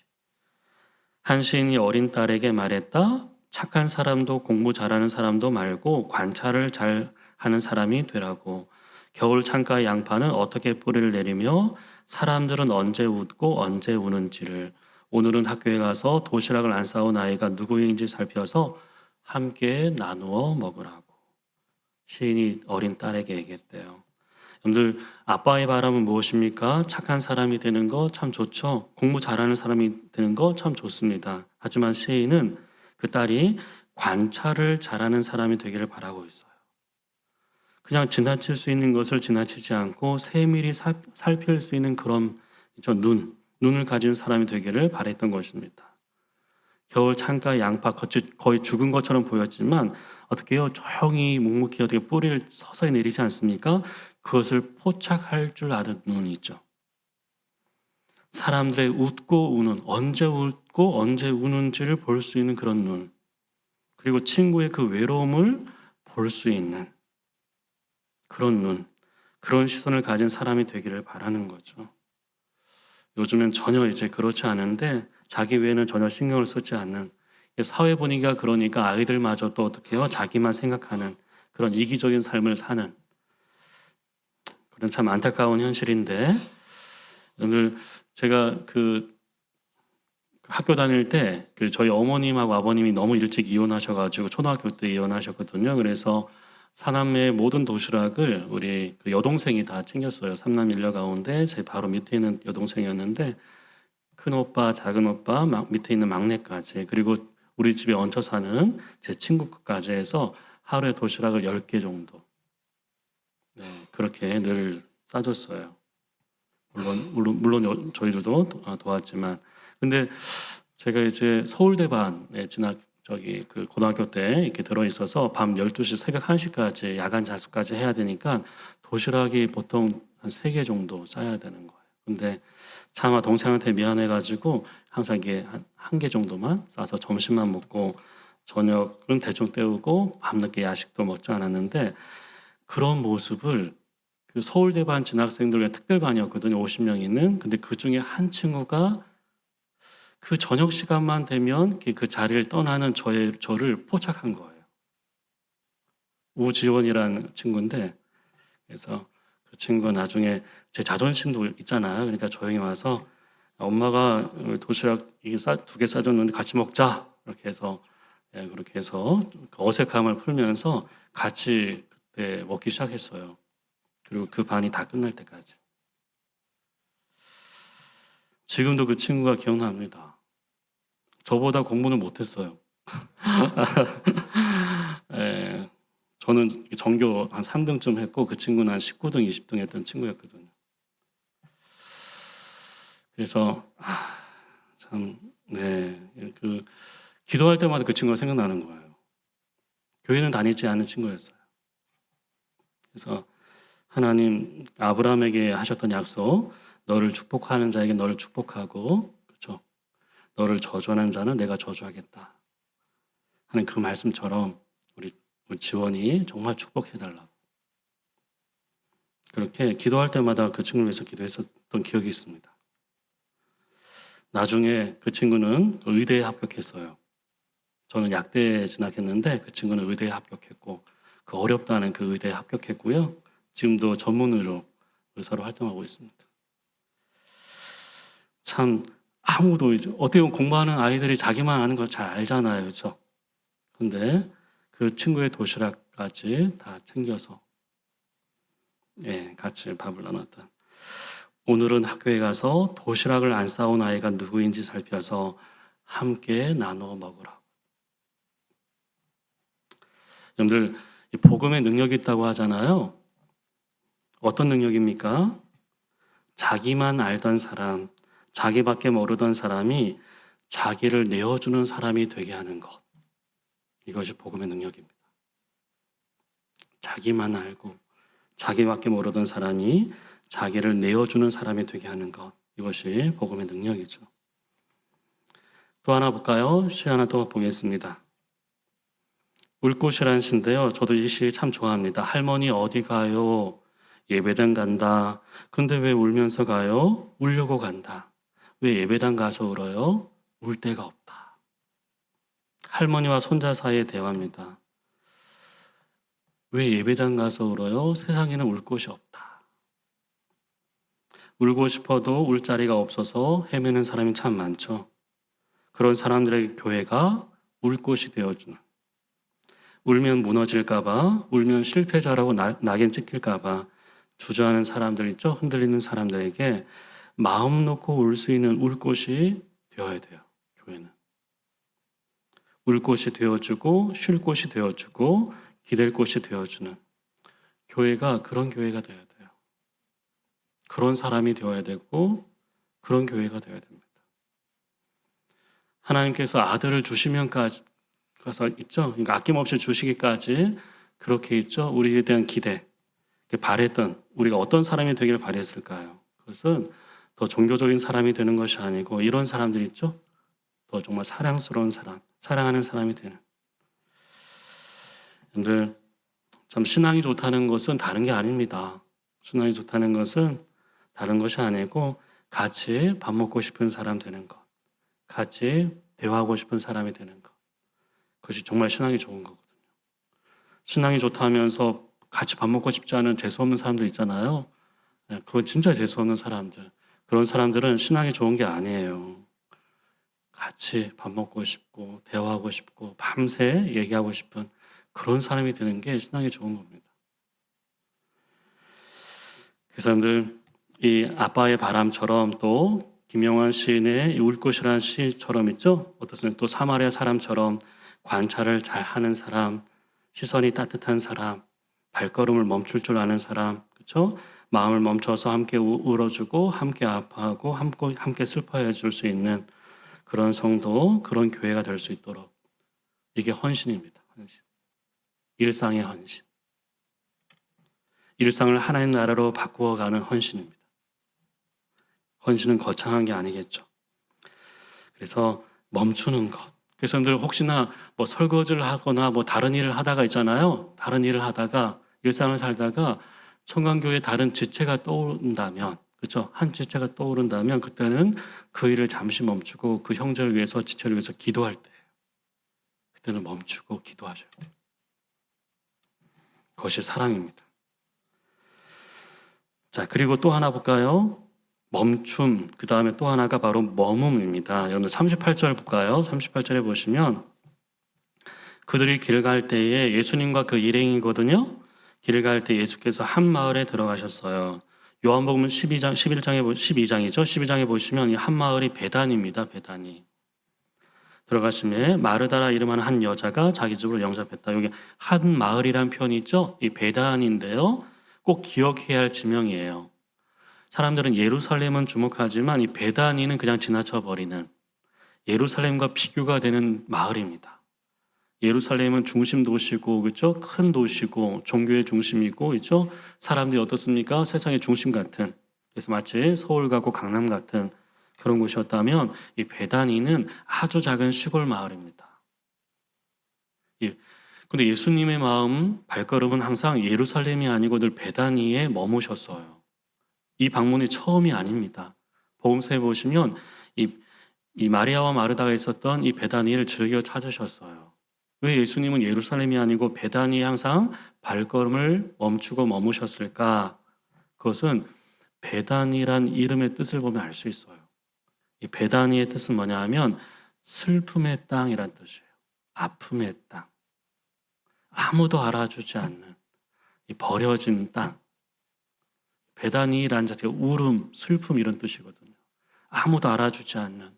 한 시인이 어린 딸에게 말했다. 착한 사람도 공부 잘하는 사람도 말고 관찰을 잘 하는 사람이 되라고. 겨울 창가의 양파는 어떻게 뿌리를 내리며 사람들은 언제 웃고 언제 우는지를, 오늘은 학교에 가서 도시락을 안 싸온 아이가 누구인지 살펴서 함께 나누어 먹으라고 시인이 어린 딸에게 얘기했대요. 여러분들, 아빠의 바람은 무엇입니까? 착한 사람이 되는 거 참 좋죠. 공부 잘하는 사람이 되는 거 참 좋습니다. 하지만 시인은 그 딸이 관찰을 잘하는 사람이 되기를 바라고 있어요. 그냥 지나칠 수 있는 것을 지나치지 않고 세밀히 살필 수 있는 그런 눈을 가진 사람이 되기를 바랬던 것입니다. 겨울 창가 양파 거의 죽은 것처럼 보였지만 어떻게 해요? 조용히 묵묵히 어떻게 뿌리를 서서히 내리지 않습니까? 그것을 포착할 줄 아는 눈이 있죠. 사람들의 웃고 우는, 언제 웃고 언제 우는지를 볼 수 있는 그런 눈, 그리고 친구의 그 외로움을 볼 수 있는 그런 눈, 그런 시선을 가진 사람이 되기를 바라는 거죠. 요즘엔 전혀 이제 그렇지 않은데 자기 외에는 전혀 신경을 쓰지 않는, 사회 분위기가 그러니까 아이들마저 또 어떻게 해요? 자기만 생각하는 그런 이기적인 삶을 사는 그런 참 안타까운 현실인데, 오늘 제가 학교 다닐 때 저희 어머님하고 아버님이 너무 일찍 이혼하셔가지고 초등학교 때 이혼하셨거든요. 그래서 사남매의 모든 도시락을 우리 여동생이 다 챙겼어요. 삼남 일녀 가운데 제 바로 밑에 있는 여동생이었는데 큰 오빠, 작은 오빠, 밑에 있는 막내까지, 그리고 우리 집에 얹혀 사는 제 친구까지 해서 하루에 도시락을 10개 정도, 네, 그렇게 늘 싸줬어요. 물론 저희들도 도왔지만, 근데 제가 이제 서울대반에 고등학교 때 이렇게 들어 있어서 밤 12시, 새벽 1시까지 야간 자습까지 해야 되니까 도시락이 보통 한 3개 정도 싸야 되는 거예요. 근데 차마 동생한테 미안해가지고 항상 이게 한 개 정도만 싸서 점심만 먹고 저녁은 대충 때우고 밤늦게 야식도 먹지 않았는데, 그런 모습을 서울대반 진학생들의 특별반이었거든요. 50명 있는. 근데 그 중에 한 친구가 그 저녁 시간만 되면 그 자리를 떠나는 저를 포착한 거예요. 우지원이라는 친구인데, 그래서 그 친구가 나중에 제 자존심도 있잖아요. 그러니까 조용히 와서 엄마가 도시락 2개 싸줬는데 같이 먹자. 그렇게 해서 어색함을 풀면서 같이 그때 먹기 시작했어요. 그리고 그 반이 다 끝날 때까지. 지금도 그 친구가 기억납니다. 저보다 공부는 못했어요. 예, 저는 전교 한 3등쯤 했고 그 친구는 한 19등, 20등 했던 친구였거든요. 그래서 참, 네, 그 기도할 때마다 그 친구가 생각나는 거예요. 교회는 다니지 않는 친구였어요. 그래서 하나님 아브라함에게 하셨던 약속, 너를 축복하는 자에게 너를 축복하고, 그렇죠? 너를 저주하는 자는 내가 저주하겠다 하는 그 말씀처럼 우리 지원이 정말 축복해달라고 그렇게 기도할 때마다 그 친구를 위해서 기도했었던 기억이 있습니다. 나중에 그 친구는 의대에 합격했어요. 저는 약대에 진학했는데 그 친구는 의대에 합격했고 그 어렵다는 그 의대에 합격했고요. 지금도 전문의로 의사로 활동하고 있습니다. 참 아무도 어떻게 보면 공부하는 아이들이 자기만 아는 걸 잘 알잖아요. 그렇죠? 근데 그 친구의 도시락까지 다 챙겨서 같이 밥을 나눴다. 오늘은 학교에 가서 도시락을 안 싸온 아이가 누구인지 살펴서 함께 나눠 먹으라고. 여러분들 복음의 능력이 있다고 하잖아요. 어떤 능력입니까? 자기만 알던 사람, 자기밖에 모르던 사람이 자기를 내어주는 사람이 되게 하는 것. 이것이 복음의 능력입니다. 자기만 알고 자기밖에 모르던 사람이 자기를 내어주는 사람이 되게 하는 것. 이것이 복음의 능력이죠. 또 하나 볼까요? 시 하나 더 보겠습니다. 울꽃이라는 시인데요. 저도 이 시 참 좋아합니다. 할머니 어디 가요? 예배당 간다. 근데 왜 울면서 가요? 울려고 간다. 왜 예배당 가서 울어요? 울 데가 없다. 할머니와 손자 사이의 대화입니다. 왜 예배당 가서 울어요? 세상에는 울 곳이 없다. 울고 싶어도 울 자리가 없어서 헤매는 사람이 참 많죠. 그런 사람들에게 교회가 울 곳이 되어주는, 울면 무너질까봐, 울면 실패자라고 낙인 찍힐까봐 주저하는 사람들 있죠? 흔들리는 사람들에게 마음 놓고 울 수 있는 울 곳이 되어야 돼요. 교회는 울 곳이 되어주고 쉴 곳이 되어주고 기댈 곳이 되어주는 교회가 그런 교회가 되어야 돼요. 그런 사람이 되어야 되고 그런 교회가 되어야 됩니다. 하나님께서 아들을 주시면까지 가서 있죠. 그러니까 아낌없이 주시기까지 그렇게 있죠. 우리에 대한 기대, 바랬던 우리가 어떤 사람이 되기를 바랬을까요? 그것은 더 종교적인 사람이 되는 것이 아니고 이런 사람들 있죠. 더 정말 사랑스러운 사람, 사랑하는 사람이 되는. 여러분들 참 신앙이 좋다는 것은 다른 게 아닙니다. 신앙이 좋다는 것은 다른 것이 아니고 같이 밥 먹고 싶은 사람 되는 것, 같이 대화하고 싶은 사람이 되는 것. 그것이 정말 신앙이 좋은 거거든요. 신앙이 좋다면서 같이 밥 먹고 싶지 않은 재수없는 사람들 있잖아요. 그건 진짜 재수없는 사람들. 그런 사람들은 신앙이 좋은 게 아니에요. 같이 밥 먹고 싶고 대화하고 싶고 밤새 얘기하고 싶은 그런 사람이 되는 게 신앙이 좋은 겁니다. 그래서 여러분들 이 아빠의 바람처럼 또 김영환 시인의 울꽃이라는 시처럼 있죠. 어떻습니까? 또 사마리아 사람처럼 관찰을 잘 하는 사람, 시선이 따뜻한 사람, 발걸음을 멈출 줄 아는 사람, 그렇죠? 마음을 멈춰서 함께 울어주고 함께 아파하고 함께 슬퍼해 줄 수 있는 그런 성도, 그런 교회가 될 수 있도록 이게 헌신입니다. 헌신. 일상의 헌신. 일상을 하나님 나라로 바꾸어가는 헌신입니다. 헌신은 거창한 게 아니겠죠. 그래서 멈추는 것. 그래서 여러분들 혹시나 뭐 설거지를 하거나 뭐 다른 일을 하다가 있잖아요. 다른 일을 하다가 일상을 살다가 청강교회 다른 지체가 떠오른다면, 그렇죠? 한 지체가 떠오른다면 그때는 그 일을 잠시 멈추고 그 형제를 위해서 지체를 위해서 기도할 때 그때는 멈추고 기도하셔야 돼요. 그것이 사랑입니다. 자, 그리고 또 하나 볼까요? 멈춤, 그 다음에 또 하나가 바로 머뭅입니다. 여러분 38절 볼까요? 38절에 보시면 그들이 길 갈 때에 예수님과 그 일행이거든요. 길 갈 때 예수께서 한 마을에 들어가셨어요. 요한복음 12장이죠. 12장에 보시면 이 한 마을이 베단입니다. 베단이. 들어가시면 마르다라 이름하는 한 여자가 자기 집으로 영접했다. 여기 한 마을이라는 표현이 있죠. 이 베단인데요. 꼭 기억해야 할 지명이에요. 사람들은 예루살렘은 주목하지만 이 베다니는 그냥 지나쳐 버리는 예루살렘과 비교가 되는 마을입니다. 예루살렘은 중심 도시고, 그렇죠? 큰 도시고, 종교의 중심이고, 그렇죠? 사람들이 어떻습니까? 세상의 중심 같은. 그래서 마치 서울 가고 강남 같은 그런 곳이었다면, 이 베다니는 아주 작은 시골 마을입니다. 근데 예수님의 발걸음은 항상 예루살렘이 아니고 늘 베다니에 머무셨어요. 이 방문이 처음이 아닙니다. 복음서에 보시면 이 마리아와 마르다가 있었던 이 베다니를 즐겨 찾으셨어요. 왜 예수님은 예루살렘이 아니고 베다니에 항상 발걸음을 멈추고 머무셨을까? 그것은 베다니란 이름의 뜻을 보면 알 수 있어요. 이 베다니의 뜻은 뭐냐 하면 슬픔의 땅이란 뜻이에요. 아픔의 땅. 아무도 알아주지 않는 이 버려진 땅. 베다니라는 자체가 울음, 슬픔 이런 뜻이거든요. 아무도 알아주지 않는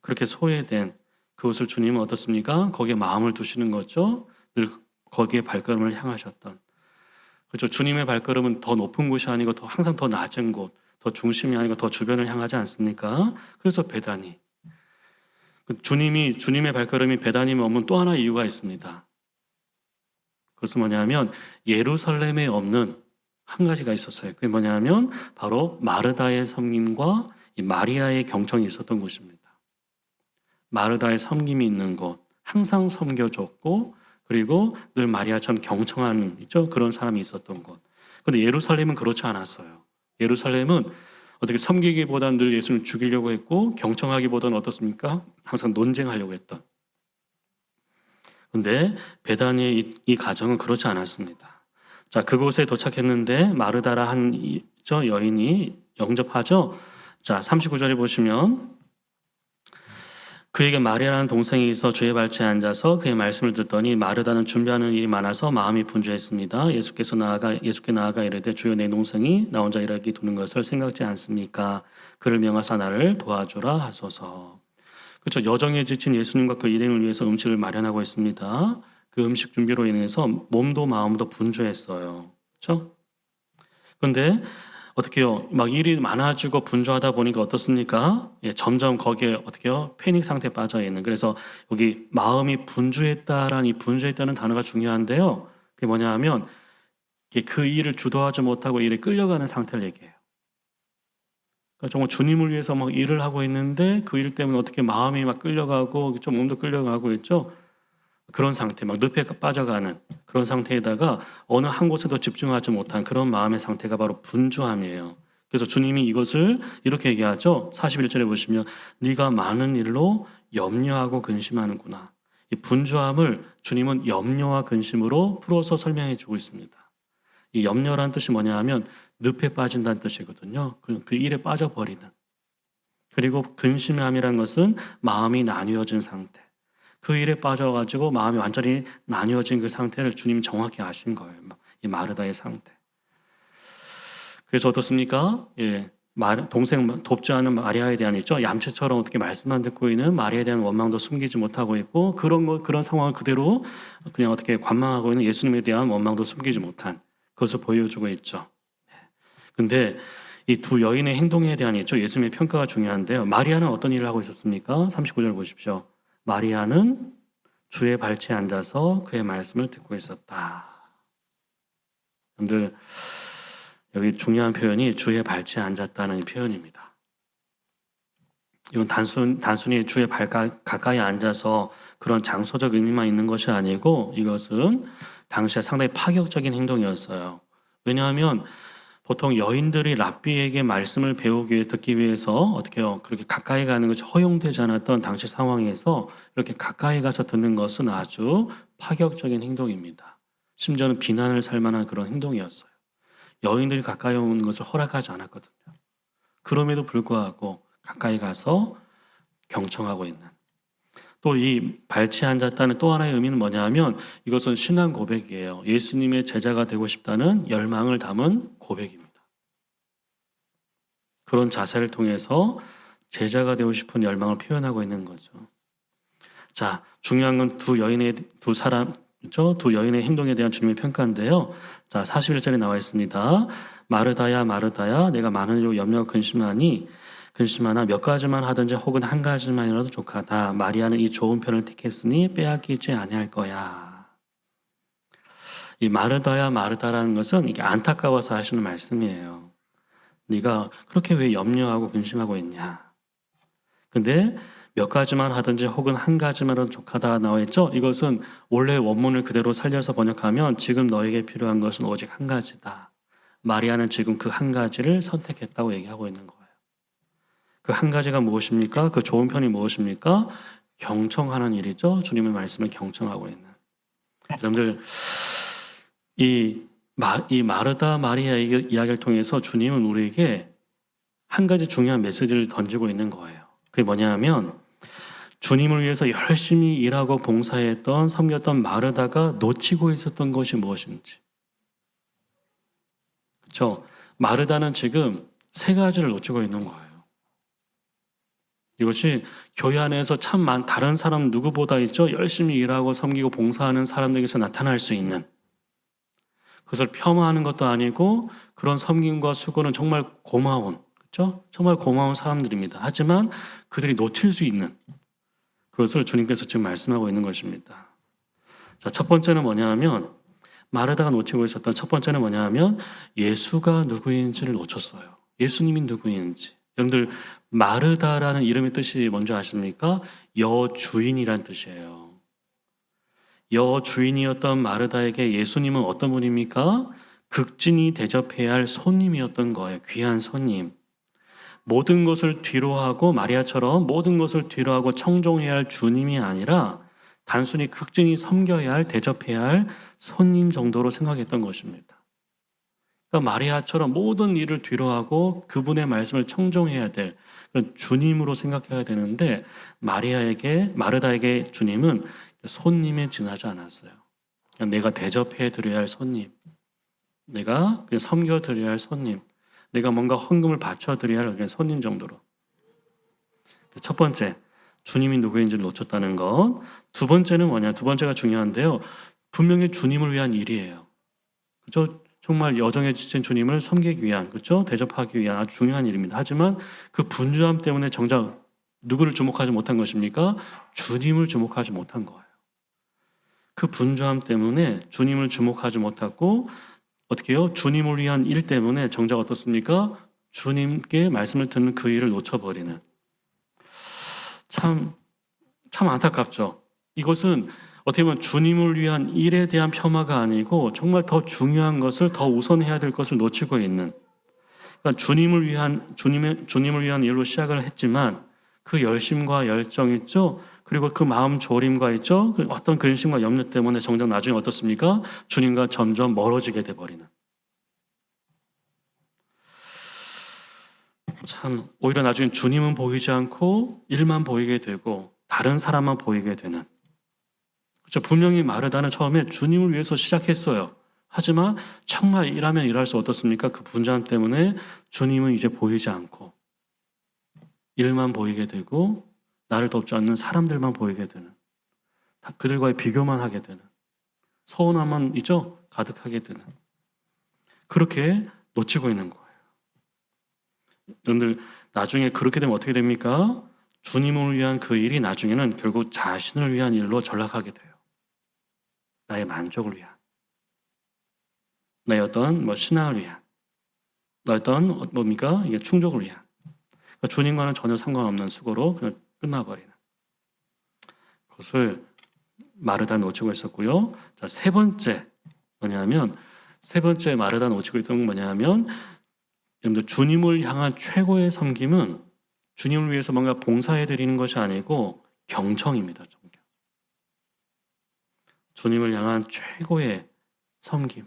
그렇게 소외된 그것을 주님은 어떻습니까? 거기에 마음을 두시는 거죠. 늘 거기에 발걸음을 향하셨던. 그렇죠. 주님의 발걸음은 더 높은 곳이 아니고 항상 더 낮은 곳, 더 중심이 아니고 더 주변을 향하지 않습니까? 그래서 베다니. 주님의 발걸음이 베다니에 머문 또 하나 이유가 있습니다. 그것은 뭐냐면 예루살렘에 없는 한 가지가 있었어요. 그게 뭐냐면 바로 마르다의 섬김과 이 마리아의 경청이 있었던 곳입니다. 마르다의 섬김이 있는 곳, 항상 섬겨줬고 그리고 늘 마리아처럼 경청하는 있죠? 그런 사람이 있었던 곳. 그런데 예루살렘은 그렇지 않았어요. 예루살렘은 어떻게 섬기기보다는 늘 예수님을 죽이려고 했고 경청하기보다는 어떻습니까? 항상 논쟁하려고 했던. 그런데 베다니의 이 가정은 그렇지 않았습니다. 자, 그곳에 도착했는데 마르다라 한 여인이 영접하죠. 자, 39절에 보시면 그에게 마리아라는 동생이 있어 주의 발치에 앉아서 그의 말씀을 듣더니 마르다는 준비하는 일이 많아서 마음이 분주했습니다. 예수께 나아가 이르되 주여 내 동생이 나 혼자 일하기 두는 것을 생각지 않습니까? 그를 명하사 나를 도와주라 하소서. 그렇죠. 여정에 지친 예수님과 그 일행을 위해서 음식을 마련하고 있습니다. 그 음식 준비로 인해서 몸도 마음도 분주했어요. 그렇죠? 그런데 어떻게요? 막 일이 많아지고 분주하다 보니까 어떻습니까? 예, 점점 거기에 어떻게요? 패닉 상태에 빠져 있는. 그래서 여기 마음이 분주했다라는 이 분주했다는 단어가 중요한데요. 그게 뭐냐 하면 그 일을 주도하지 못하고 일에 끌려가는 상태를 얘기해요. 그러니까 정말 주님을 위해서 막 일을 하고 있는데 그 일 때문에 어떻게 마음이 막 끌려가고 좀 몸도 끌려가고 있죠. 그런 상태, 막 늪에 빠져가는 그런 상태에다가 어느 한 곳에도 집중하지 못한 그런 마음의 상태가 바로 분주함이에요. 그래서 주님이 이것을 이렇게 얘기하죠. 41절에 보시면 네가 많은 일로 염려하고 근심하는구나. 이 분주함을 주님은 염려와 근심으로 풀어서 설명해 주고 있습니다. 이 염려라는 뜻이 뭐냐 하면 늪에 빠진다는 뜻이거든요. 그 일에 빠져버리는. 그리고 근심함이라는 것은 마음이 나뉘어진 상태. 그 일에 빠져가지고 마음이 완전히 나뉘어진 그 상태를 주님이 정확히 아신 거예요. 이 마르다의 상태. 그래서 어떻습니까? 예, 동생 돕지 않은 마리아에 대한 있죠. 얌체처럼 어떻게 말씀만 듣고 있는 마리아에 대한 원망도 숨기지 못하고 있고 그런 상황을 그대로 그냥 어떻게 관망하고 있는 예수님에 대한 원망도 숨기지 못한 그것을 보여주고 있죠. 근데 이 두 여인의 행동에 대한 있죠. 예수님의 평가가 중요한데요. 마리아는 어떤 일을 하고 있었습니까? 39절 보십시오. 마리아는 주의 발치에 앉아서 그의 말씀을 듣고 있었다. 여러분들 여기 중요한 표현이 주의 발치에 앉았다는 표현입니다. 이건 단순히 주의 가까이 앉아서 그런 장소적 의미만 있는 것이 아니고 이것은 당시에 상당히 파격적인 행동이었어요. 왜냐하면 보통 여인들이 랍비에게 말씀을 배우기 위해 듣기 위해서 어떻게 해요? 그렇게 가까이 가는 것이 허용되지 않았던 당시 상황에서 이렇게 가까이 가서 듣는 것은 아주 파격적인 행동입니다. 심지어는 비난을 살 만한 그런 행동이었어요. 여인들이 가까이 오는 것을 허락하지 않았거든요. 그럼에도 불구하고 가까이 가서 경청하고 있는. 또 이 발치에 앉았다는 또 하나의 의미는 뭐냐 하면 이것은 신앙 고백이에요. 예수님의 제자가 되고 싶다는 열망을 담은 고백입니다. 그런 자세를 통해서 제자가 되고 싶은 열망을 표현하고 있는 거죠. 자, 중요한 건 두 그렇죠? 두 여인의 행동에 대한 주님의 평가인데요. 자, 41절에 나와 있습니다. 마르다야 마르다야 내가 많은 일로 염려하고 근심하나 몇 가지만 하든지 혹은 한 가지만이라도 족하다. 마리아는 이 좋은 편을 택했으니 빼앗기지 아니할 거야. 이 마르다야 마르다라는 것은 이게 안타까워서 하시는 말씀이에요. 네가 그렇게 왜 염려하고 근심하고 있냐? 근데 몇 가지만 하든지 혹은 한 가지만은 족하다 나와 있죠. 이것은 원래 원문을 그대로 살려서 번역하면 지금 너에게 필요한 것은 오직 한 가지다. 마리아는 지금 그 한 가지를 선택했다고 얘기하고 있는 거예요. 그 한 가지가 무엇입니까? 그 좋은 편이 무엇입니까? 경청하는 일이죠. 주님의 말씀을 경청하고 있는. 여러분들 이 마르다 마리아 이야기를 통해서 주님은 우리에게 한 가지 중요한 메시지를 던지고 있는 거예요. 그게 뭐냐 하면 주님을 위해서 열심히 일하고 봉사했던 섬겼던 마르다가 놓치고 있었던 것이 무엇인지. 그렇죠? 마르다는 지금 세 가지를 놓치고 있는 거예요. 이것이 교회 안에서 참 다른 사람 누구보다 있죠? 열심히 일하고 섬기고 봉사하는 사람들에게서 나타날 수 있는, 그것을 폄하하는 것도 아니고 그런 섬김과 수고는 정말 고마운, 그렇죠? 정말 고마운 사람들입니다. 하지만 그들이 놓칠 수 있는 그것을 주님께서 지금 말씀하고 있는 것입니다. 자, 첫 번째는 뭐냐 하면 마르다가 놓치고 있었던 첫 번째는 뭐냐 하면 예수가 누구인지를 놓쳤어요. 예수님이 누구인지. 여러분들 마르다라는 이름의 뜻이 뭔지 아십니까? 여주인이란 뜻이에요. 여주인이었던 마르다에게 예수님은 어떤 분입니까? 극진히 대접해야 할 손님이었던 거예요. 귀한 손님. 모든 것을 뒤로하고 마리아처럼 모든 것을 뒤로하고 청종해야 할 주님이 아니라 단순히 극진히 섬겨야 할, 대접해야 할 손님 정도로 생각했던 것입니다. 그러니까 마리아처럼 모든 일을 뒤로하고 그분의 말씀을 청종해야 될 그런 주님으로 생각해야 되는데 마르다에게 주님은 손님에 지나지 않았어요. 그냥 내가 대접해 드려야 할 손님, 내가 그냥 섬겨 드려야 할 손님, 내가 뭔가 헌금을 바쳐 드려야 할 손님 정도로. 첫 번째, 주님이 누구인지를 놓쳤다는 것. 두 번째는 뭐냐? 두 번째가 중요한데요. 분명히 주님을 위한 일이에요. 그죠? 정말 여정에 지친 주님을 섬기기 위한, 그렇죠? 대접하기 위한 아주 중요한 일입니다. 하지만 그 분주함 때문에 정작 누구를 주목하지 못한 것입니까? 주님을 주목하지 못한 거예요. 그 분주함 때문에 주님을 주목하지 못하고 어떻게 해요? 주님을 위한 일 때문에 정작 어떻습니까? 주님께 말씀을 듣는 그 일을 놓쳐버리는. 참 안타깝죠. 이것은 어떻게 보면 주님을 위한 일에 대한 폄하가 아니고 정말 더 중요한 것을, 더 우선해야 될 것을 놓치고 있는. 그러니까 주님을 위한 일로 시작을 했지만 그 열심과 열정 있죠. 그리고 그 마음 졸임과 있죠. 그 어떤 근심과 염려 때문에 정작 나중에 어떻습니까? 주님과 점점 멀어지게 돼버리는. 참 오히려 나중에 주님은 보이지 않고 일만 보이게 되고 다른 사람만 보이게 되는. 그렇죠. 분명히 마르다는 처음에 주님을 위해서 시작했어요. 하지만 정말 일하면 일할수록 어떻습니까? 그 분주함 때문에 주님은 이제 보이지 않고 일만 보이게 되고 나를 돕지 않는 사람들만 보이게 되는, 그들과의 비교만 하게 되는, 서운함만 있죠? 가득하게 되는, 그렇게 놓치고 있는 거예요. 여러분들 나중에 그렇게 되면 어떻게 됩니까? 주님을 위한 그 일이 나중에는 결국 자신을 위한 일로 전락하게 돼요. 나의 만족을 위한, 나의 어떤 신앙을 위한, 나의 어떤 뭡니까? 이게 충족을 위한, 그러니까 주님과는 전혀 상관없는 수고로 그냥 끝나버리는 그것을 마르다 놓치고 있었고요. 자, 세 번째 뭐냐면 세 번째 마르다 놓치고 있던 건 뭐냐면 여러분들 주님을 향한 최고의 섬김은 주님을 위해서 뭔가 봉사해 드리는 것이 아니고 경청입니다. 주님을 향한 최고의 섬김.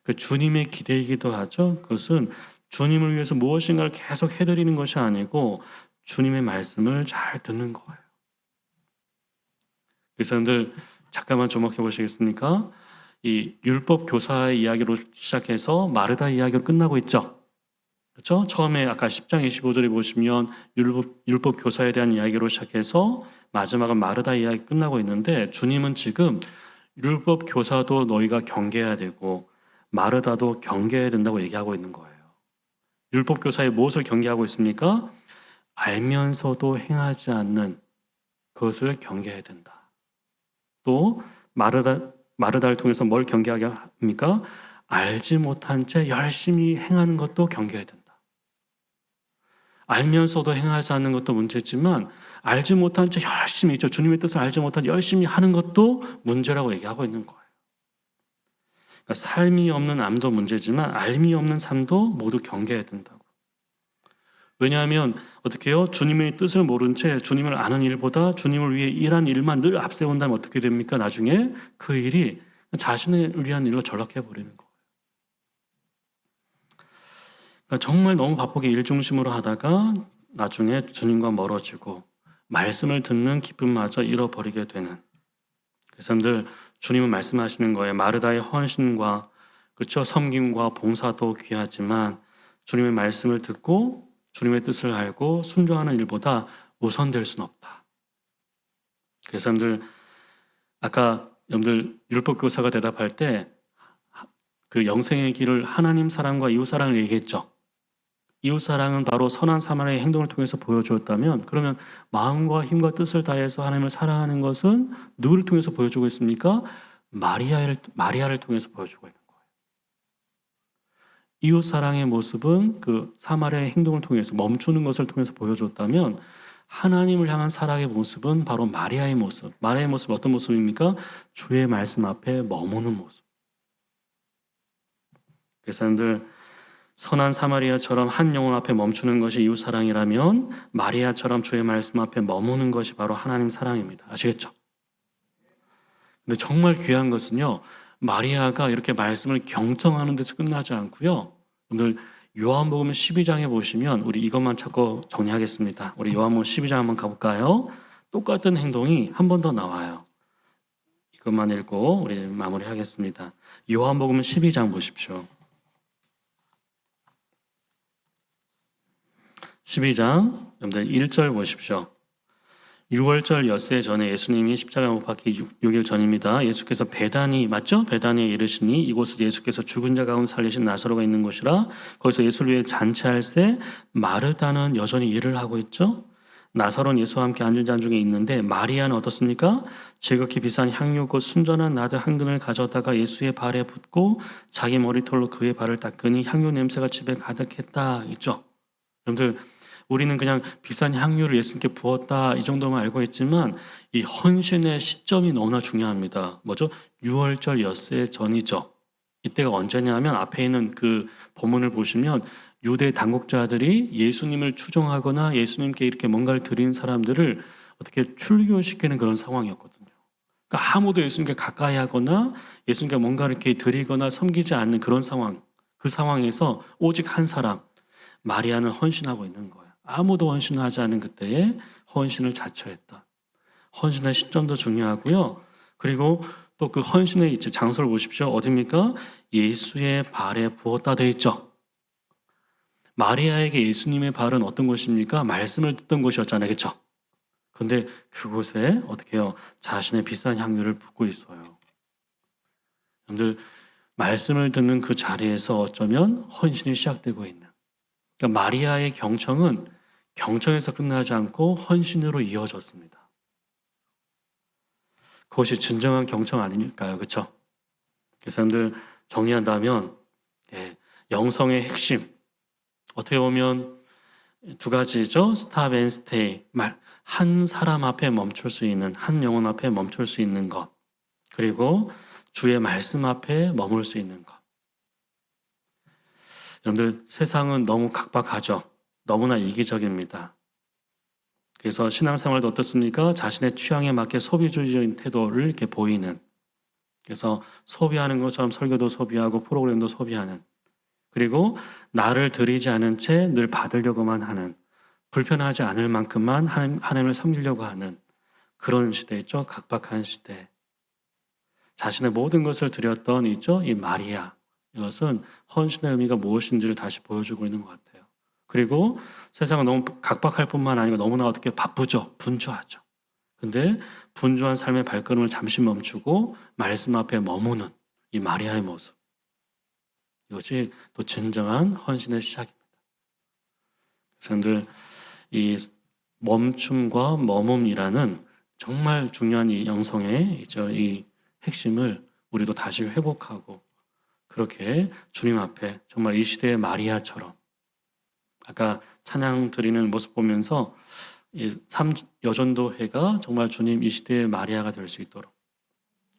그 주님의 기대이기도 하죠. 그것은 주님을 위해서 무엇인가를 계속 해드리는 것이 아니고 주님의 말씀을 잘 듣는 거예요. 그래서 여러분들 잠깐만 주목해 보시겠습니까? 이 율법 교사의 이야기로 시작해서 마르다 이야기로 끝나고 있죠. 그렇죠? 처음에 아까 10장 25절에 보시면 율법 교사에 대한 이야기로 시작해서 마지막은 마르다 이야기 끝나고 있는데 주님은 지금 율법 교사도 너희가 경계해야 되고 마르다도 경계해야 된다고 얘기하고 있는 거예요. 율법 교사의 무엇을 경계하고 있습니까? 알면서도 행하지 않는 그것을 경계해야 된다. 또 마르다를 통해서 뭘 경계하게 합니까? 알지 못한 채 열심히 행하는 것도 경계해야 된다. 알면서도 행하지 않는 것도 문제지만 알지 못한 채 열심히 주님의 뜻을 알지 못한 열심히 하는 것도 문제라고 얘기하고 있는 거예요. 그러니까 삶이 없는 암도 문제지만 알미 없는 삶도 모두 경계해야 된다고. 왜냐하면 어떻게 해요? 주님의 뜻을 모른 채 주님을 아는 일보다 주님을 위해 일한 일만 늘 앞세운다면 어떻게 됩니까? 나중에 그 일이 자신을 위한 일로 전락해 버리는 거예요. 그러니까 정말 너무 바쁘게 일 중심으로 하다가 나중에 주님과 멀어지고 말씀을 듣는 기쁨마저 잃어버리게 되는. 그래서 늘 주님은 말씀하시는 거예요. 마르다의 헌신과 그렇죠? 섬김과 봉사도 귀하지만 주님의 말씀을 듣고 주님의 뜻을 알고 순종하는 일보다 우선될 수는 없다. 그래서 여러분들 아까 여러분들 율법 교사가 대답할 때 그 영생의 길을 하나님 사랑과 이웃 사랑을 얘기했죠. 이웃 사랑은 바로 선한 사마리아의 행동을 통해서 보여주었다면 그러면 마음과 힘과 뜻을 다해서 하나님을 사랑하는 것은 누구를 통해서 보여주고 있습니까? 마리아를 통해서 보여주고 있는 거예요. 이웃 사랑의 모습은 그 사마리아의 행동을 통해서 멈추는 것을 통해서 보여줬다면 하나님을 향한 사랑의 모습은 바로 마리아의 모습. 마리아의 모습 어떤 모습입니까? 주의 말씀 앞에 머무는 모습. 그래서 여러분들 선한 사마리아처럼 한 영혼 앞에 멈추는 것이 이웃 사랑이라면 마리아처럼 주의 말씀 앞에 머무는 것이 바로 하나님 사랑입니다. 아시겠죠? 근데 정말 귀한 것은요. 마리아가 이렇게 말씀을 경청하는 데서 끝나지 않고요. 오늘 요한복음 12장에 보시면 우리 이것만 찾고 정리하겠습니다. 우리 요한복음 12장 한번 가볼까요? 똑같은 행동이 한 번 더 나와요. 이것만 읽고 우리 마무리하겠습니다. 요한복음 12장 보십시오. 12장 여러분들 1절 보십시오. 6월절 엿새 전에 예수님이 십자가에 못 박히 6일 전입니다. 예수께서 베다니 맞죠? 베다니에 이르시니 이곳은 예수께서 죽은 자 가운데 살리신 나사로가 있는 곳이라 거기서 예수를 위해 잔치할 때 마르다는 여전히 일을 하고 있죠. 나사로는 예수와 함께 앉은 자 중에 있는데 마리아는 어떻습니까? 지극히 비싼 향유 곧 순전한 나드 한 근을 가져다가 예수의 발에 붓고 자기 머리털로 그의 발을 닦으니 향유 냄새가 집에 가득했다 있죠. 여러분들 우리는 그냥 비싼 향유를 예수님께 부었다 이 정도만 알고 있지만 이 헌신의 시점이 너무나 중요합니다. 뭐죠? 6월절 엿새 전이죠. 이때가 언제냐면 앞에 있는 그 본문을 보시면 유대 당국자들이 예수님을 추종하거나 예수님께 이렇게 뭔가를 드린 사람들을 어떻게 출교시키는 그런 상황이었거든요. 그러니까 아무도 예수님께 가까이 하거나 예수님께 뭔가 이렇게 드리거나 섬기지 않는 그런 상황. 그 상황에서 오직 한 사람 마리아는 헌신하고 있는 거예요. 아무도 헌신하지 않은 그때에 헌신을 자처했다. 헌신의 시점도 중요하고요. 그리고 또 그 헌신의 장소를 보십시오. 어디입니까? 예수의 발에 부었다 되어 있죠. 마리아에게 예수님의 발은 어떤 곳입니까? 말씀을 듣던 곳이었잖아요. 그렇죠? 그런데 그곳에 어떻게 해요? 자신의 비싼 향유를 붓고 있어요. 여러분들 말씀을 듣는 그 자리에서 어쩌면 헌신이 시작되고 있는 그러니까 마리아의 경청은 경청에서 끝나지 않고 헌신으로 이어졌습니다. 그것이 진정한 경청 아닐까요? 그렇죠? 그래서 여러분들 정리한다면 영성의 핵심 어떻게 보면 두 가지죠. 스탑 앤 스테이 한 사람 앞에 멈출 수 있는 한 영혼 앞에 멈출 수 있는 것 그리고 주의 말씀 앞에 머물 수 있는 것 여러분들 세상은 너무 각박하죠. 너무나 이기적입니다. 그래서 신앙생활도 어떻습니까? 자신의 취향에 맞게 소비주의적인 태도를 이렇게 보이는 그래서 소비하는 것처럼 설교도 소비하고 프로그램도 소비하는 그리고 나를 드리지 않은 채 늘 받으려고만 하는 불편하지 않을 만큼만 하나님을 섬기려고 하는 그런 시대 있죠. 각박한 시대. 자신의 모든 것을 드렸던 있죠. 이 마리아. 이것은 헌신의 의미가 무엇인지를 다시 보여주고 있는 것 같아요. 그리고 세상은 너무 각박할 뿐만 아니고 너무나 어떻게 바쁘죠. 분주하죠. 근데 분주한 삶의 발걸음을 잠시 멈추고 말씀 앞에 머무는 이 마리아의 모습. 이것이 또 진정한 헌신의 시작입니다. 그래서 이 멈춤과 머뭅이라는 정말 중요한 이 영성의 이 핵심을 우리도 다시 회복하고 그렇게 주님 앞에 정말 이 시대의 마리아처럼 아까 찬양 드리는 모습 보면서 이 여전도회가 정말 주님 이 시대의 마리아가 될 수 있도록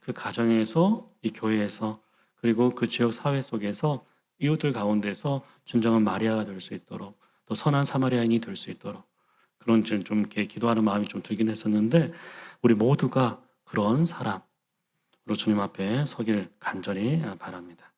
그 가정에서 이 교회에서 그리고 그 지역 사회 속에서 이웃들 가운데서 진정한 마리아가 될 수 있도록 또 선한 사마리아인이 될 수 있도록 그런 좀 이렇게 기도하는 마음이 좀 들긴 했었는데 우리 모두가 그런 사람으로 주님 앞에 서길 간절히 바랍니다.